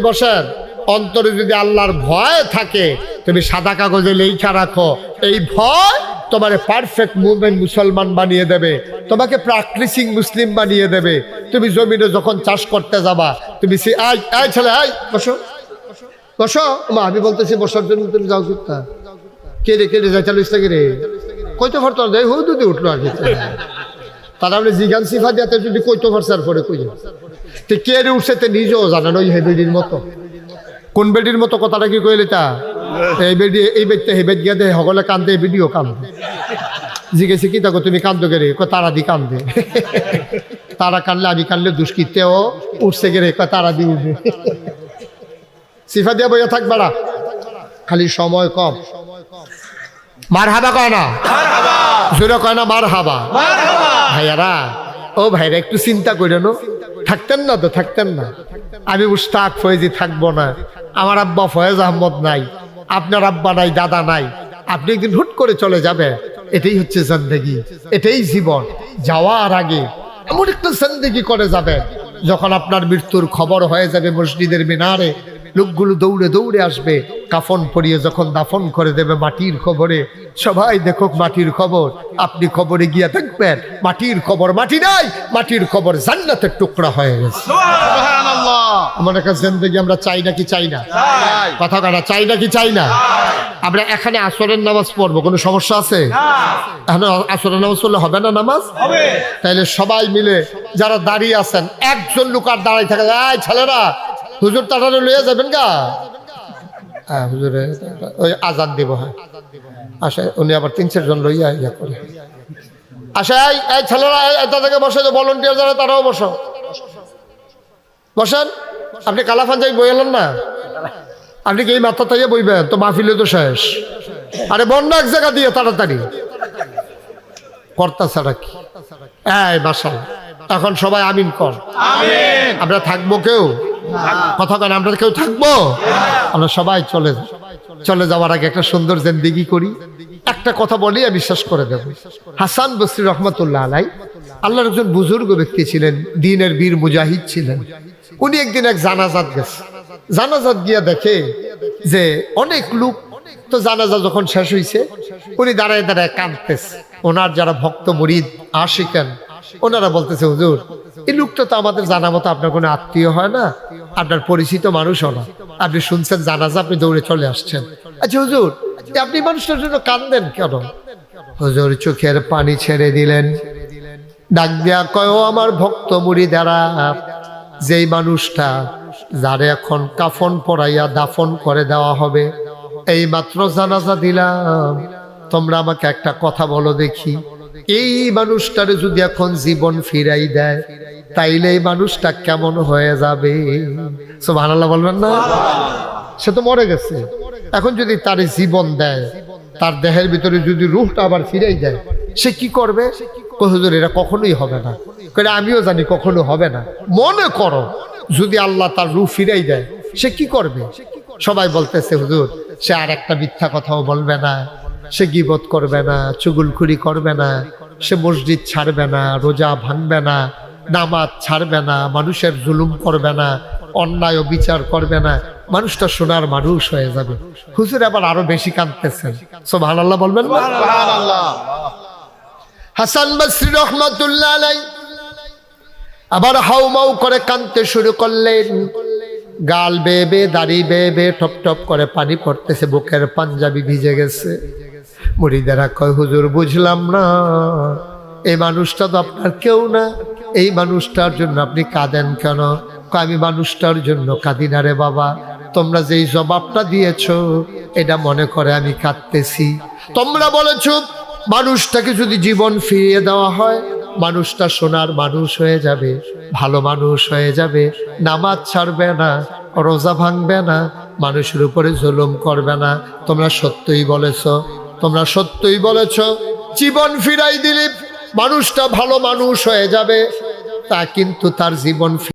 বসেন, অন্তরে যদি আল্লাহর ভয় থাকে তুমি সাদা কাগজে লেখা রাখো, এই ভয় তোমার পারফেক্ট মুভমেন্ট মুসলমান বানিয়ে দেবে, তোমাকে প্র্যাকটিসিং মুসলিম বানিয়ে দেবে। তুমি জমিনে যখন চাষ করতে যাবা তুমি ছেলে বসো বসো, আমি বলতেছি বসার জন্য, তুমি যাও চুপটা কেড়ে যাই চালিস থেকে রে কইতো ফর তোর দেয় হু দুধে উঠলো আর কি। তারা আপনি জিগান সিফা দিয়াতে যদি কইতো ফরসার পরে কই তো কেড়ে উঠছে তে নিজেও জানেন ওই হেবেডির মতো। কোন বেডির মতো কথাটা কি কইলে তা এই বেডি এই বেডতে হে বেড গিয়া দে সকলে কান্দে, এই বেডিও কান্দে। জিজ্ঞেসি কি থাকো তুমি কান্দো গেরে, তারা দি কান্দে। তারা কানলে আমি কানলে দুষ্কৃতেও উঠছে গেরে, তারা দি উঠবে। সিফা দিয়া বইয়া থাক বাড়া, খালি সময় কম। মার হাবা কয় না, জোরে কয় না মার হাবা। ভাইয়ারা ও ভাইরা একটু চিন্তা করে নো, থাকতেন না তো থাকতেন না। আমি মুশতাক ফয়েজি থাকবো না, আমার আব্বা ফয়েজ আহমদ নাই, আপনার আব্বা নাই, দাদা নাই, আপনি একদিন হুট করে চলে যাবে। এটাই হচ্ছে জিন্দেগি, এটাই জীবন। যাওয়ার আগে এমন একটা জিন্দেগি করে যাবে, যখন আপনার মৃত্যুর খবর হয়ে যাবে মসজিদের মিনারে, লোকগুলো দৌড়ে দৌড়ে আসবে, কাফন পরিয়ে যখন দাফন করে দেবে মাটির খবরে, সবাই দেখুক মাটির খবর, আপনি খবরে গিয়ে দেখবেন মাটির খবর মাটি নাই, মাটির খবর জান্নাতের টুকরা হয়ে গেছে। আমার একটা জিন্দেগি আমরা চাই নাকি চাই না? কথা কাটা চাই নাকি চাই না? আমরা এখানে আসরের নামাজ পড়বো, কোনো সমস্যা আছে? এখন আসরের নামাজ পড়লে হবে না নামাজ? তাইলে সবাই মিলে যারা দাঁড়িয়ে আছেন, একজন লোক আর দাঁড়াই থাকে, ছেলেরা হুজুর তাড়াতাড়ি লইয়া যাবেন গা। হ্যাঁ হুজুরে ওই আজান দিব। হ্যাঁ আসে উনি আবার 3-4 জন লইয়া ইয়া করে আসে। এই ছেলেরা এটা থেকে বসে, যে ভলেন্টিয়ার যারা তারাও বসো, বসেন। আপনি কালাফান যাই বই এলেন না, আপনি কি এই মাথা থেকে বইবেন তো? মাহফিলে তো শেষ। আরে বন্যা এক জায়গা দিয়ে তাড়াতাড়ি কর্তা ছাড়া কি? এই বাসা এখন সবাই আমিন কর। আমরা থাকবো কেউ? কথা কেন আমরা কেউ থাকবো? আমরা সবাই চলে যাওয়ার আগে একটা সুন্দর জিন্দেগি করি। একটা কথা বলি আমি শেষ করে দেব। হাসান বসরি রহমতুল্লাহ আলাই আল্লাহর একজন বুজুর্গ ব্যক্তি ছিলেন, দ্বীনের বীর মুজাহিদ ছিলেন। উনি একদিন এক জানাজাত গেছে। জানাজাত গিয়া দেখে যে অনেক লোক, তো জানাজা যখন শেষ হয়েছে উনি দাঁড়ায় দাঁড়ায় কাঁদতেছে। ওনার যারা ভক্ত মুরিদ আশিকান ওনারা বলতেছে, হুজুর এই লোকটা তো আমাদের জানা মতো আপনার কোনো আত্মীয় হয় না, আপনার পরিচিত মানুষও না, আপনি শুনছেন জানাজা, আপনি দৌড়ে চলে আসছেন। আচ্ছা হুজুর আপনি মানুষটার জন্য কাঁদেন কেন? হুজুর চোখের পানি ছেড়ে দিলেন, ডাক দেয়া কয়, ও আমার ভক্ত মুরিদারা, যেই মানুষটা যারে এখন কাফন পরাইয়া দাফন করে দেওয়া হবে, এই মাত্র জানাজা দিলাম, তোমরা আমাকে একটা কথা বলো দেখি, এই মানুষটারে যদি এখন জীবন ফিরাই দেয় তাইলে এই মানুষটা কেমন হয়ে যাবে? সুবহানাল্লাহ বলবেন না? সে তো মরে গেছে, এখন যদি তার জীবন দেয়, তার দেহের ভিতরে যদি রূহটা আবার ফিরাই দেয়, সে কি করবে? হুজুর এটা কখনোই হবে না। আমিও জানি কখনো হবে না। মনে করো যদি আল্লাহ তার রূহ ফিরাই দেয়, সে কি করবে? সবাই বলতেছে, হুজুর সে আর একটা মিথ্যা কথাও বলবে না, সে গীবত করবে না, চুগলখুরি করবে না, সে মসজিদ ছাড়বে না, রোজা ভাঙবে না, নামাজ ছাড়বে না, মানুষের জুলুম করবে না, অন্যায় বিচার করবে না, মানুষটা সোনার মানুষ হয়ে যাবে। হুজুর আবার আরো বেশি কাঁদতেছেন। সুবহানাল্লাহ বলবেন না? সুবহানাল্লাহ। হাসান বসরি রহমাতুল্লাহ আলাইহি আবার হাউমাউ করে কাঁদতে শুরু করলেন। গাল বেয়ে দাড়ি বেয়ে টপ টপ করে পানি পড়তেছে, বুকের পাঞ্জাবি ভিজে গেছে। মুরিদেরা কয়, হুজুর বুঝলাম না, এই মানুষটা তো আপনার কেউ না, এই মানুষটার জন্য আপনি কাঁদেন কেন? আমি মানুষটার জন্য কাঁদি না রে বাবা, তোমরা যেই জবাবটা দিয়েছো এটা মনে করে আমি কাঁদতেছি। তোমরা বলেছো মানুষটাকে যদি জীবন ফিরিয়ে দেওয়া হয়, মানুষটা সোনার মানুষ হয়ে যাবে, ভালো মানুষ হয়ে যাবে, নামাজ ছাড়বে না, রোজা ভাঙবে না, মানুষের উপরে জুলুম করবে না। তোমরা সত্যই বলেছো, তোমরা সত্যই বলেছো, জীবন ফিরাই দিলে মানুষটা ভালো মানুষ হয়ে যাবে, তা কিন্তু তার জীবন